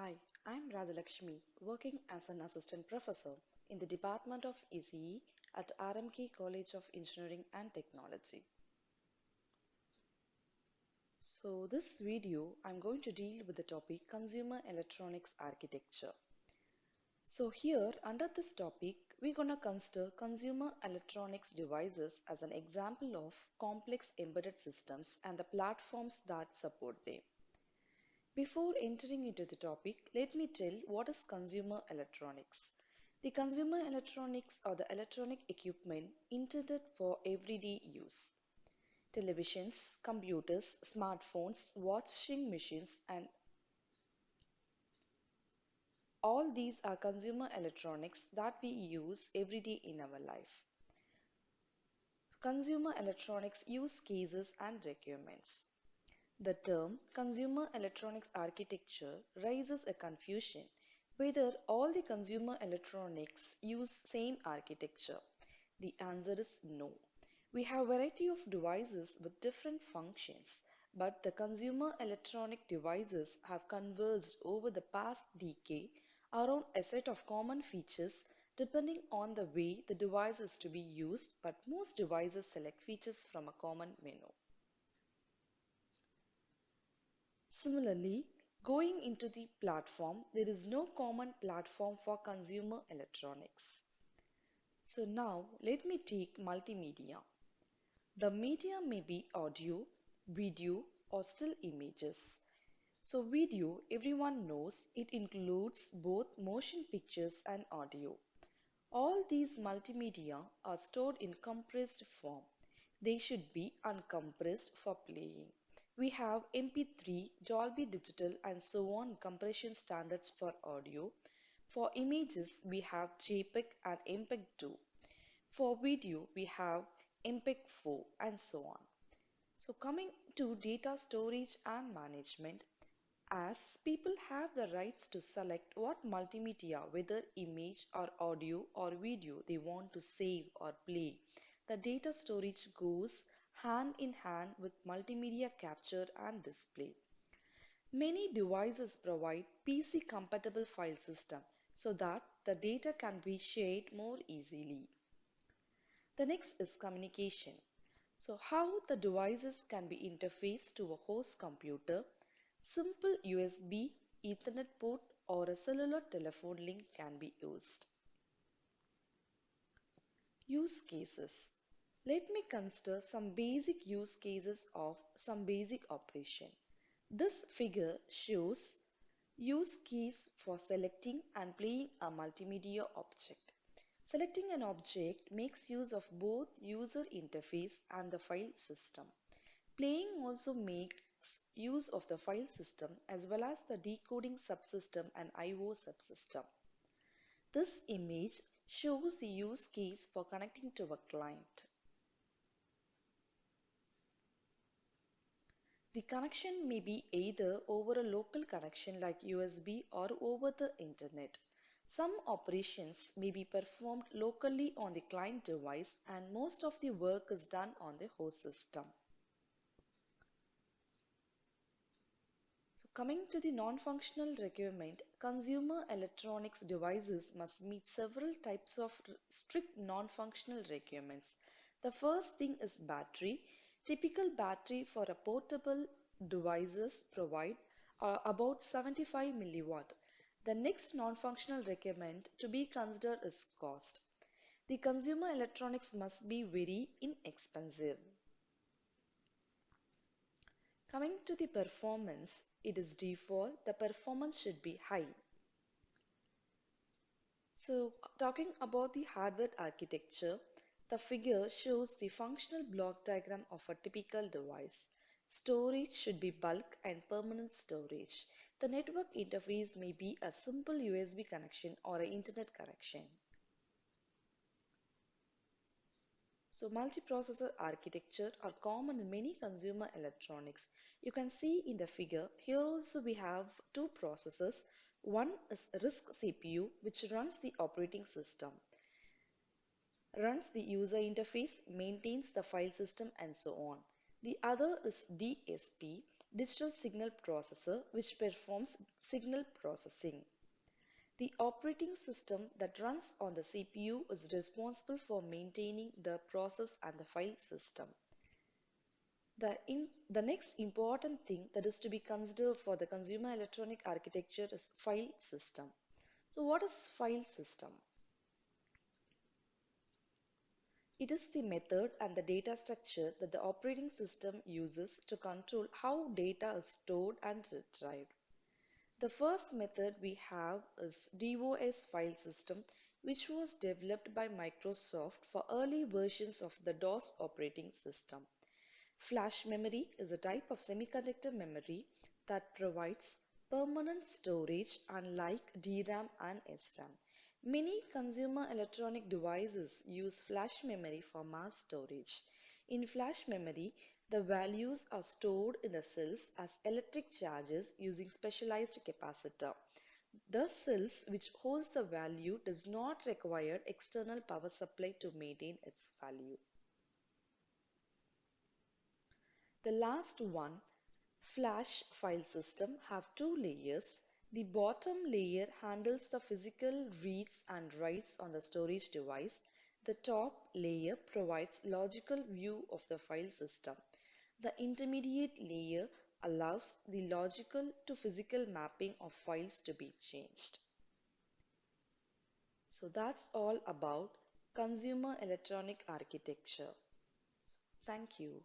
Hi, I'm Rajalakshmi, working as an assistant professor in the Department of ECE at R.M.K College of Engineering and Technology. So, this video I'm going to deal with the topic Consumer Electronics Architecture. So, here under this topic, we're gonna consider consumer electronics devices as an example of complex embedded systems and the platforms that support them. Before entering into the topic, let me tell what is consumer electronics. The consumer electronics are the electronic equipment intended for everyday use. Televisions, computers, smartphones, washing machines, and all these are consumer electronics that we use every day in our life. Consumer electronics use cases and requirements. The term consumer electronics architecture raises a confusion whether all the consumer electronics use same architecture. The answer is no. We have a variety of devices with different functions, but the consumer electronic devices have converged over the past decade around a set of common features depending on the way the device is to be used, but most devices select features from a common menu. Similarly, going into the platform, there is no common platform for consumer electronics. So now let me take multimedia. The media may be audio, video, or still images. So video, everyone knows, it includes both motion pictures and audio. All these multimedia are stored in compressed form. They should be uncompressed for playing. We have MP3, Dolby Digital and so on compression standards for audio. For images, we have JPEG and MPEG-2. For video, we have MPEG-4 and so on. So coming to data storage and management, as people have the rights to select what multimedia, whether image or audio or video, they want to save or play, the data storage goes hand in hand with multimedia capture and display. Many devices provide PC compatible file system so that the data can be shared more easily. The next is communication. So how the devices can be interfaced to a host computer. Simple USB, Ethernet port or a cellular telephone link can be used. Use cases. Let me consider some basic use cases of some basic operation. This figure shows use case for selecting and playing a multimedia object. Selecting an object makes use of both user interface and the file system. Playing also makes use of the file system as well as the decoding subsystem and I/O subsystem. This image shows the use case for connecting to a client. The connection may be either over a local connection like USB or over the internet. Some operations may be performed locally on the client device and most of the work is done on the host system. So coming to the non-functional requirement, consumer electronics devices must meet several types of strict non-functional requirements. The first thing is battery. Typical battery for a portable devices provide about 75 milliwatt. The next non-functional requirement to be considered is cost. The consumer electronics must be very inexpensive. Coming to the performance, it is default, the performance should be high. So, talking about the hardware architecture, the figure shows the functional block diagram of a typical device. Storage should be bulk and permanent storage. The network interface may be a simple USB connection or an internet connection. So multiprocessor architecture are common in many consumer electronics. You can see in the figure, here also we have two processors. One is RISC CPU, which runs the operating system, runs the user interface, maintains the file system and so on. The other is DSP, digital signal processor which performs signal processing. The operating system that runs on the CPU is responsible for maintaining the process and the file system. The next important thing that is to be considered for the consumer electronic architecture is file system. So what is file system? It is the method and the data structure that the operating system uses to control how data is stored and retrieved. The first method we have is DOS file system, which was developed by Microsoft for early versions of the DOS operating system. Flash memory is a type of semiconductor memory that provides permanent storage unlike DRAM and SRAM. Many consumer electronic devices use flash memory for mass storage. In flash memory, the values are stored in the cells as electric charges using specialized capacitor. The cells which holds the value does not require external power supply to maintain its value. The last one, flash file system, have two layers. The bottom layer handles the physical reads and writes on the storage device. The top layer provides logical view of the file system. The intermediate layer allows the logical to physical mapping of files to be changed. So that's all about consumer electronic architecture. Thank you.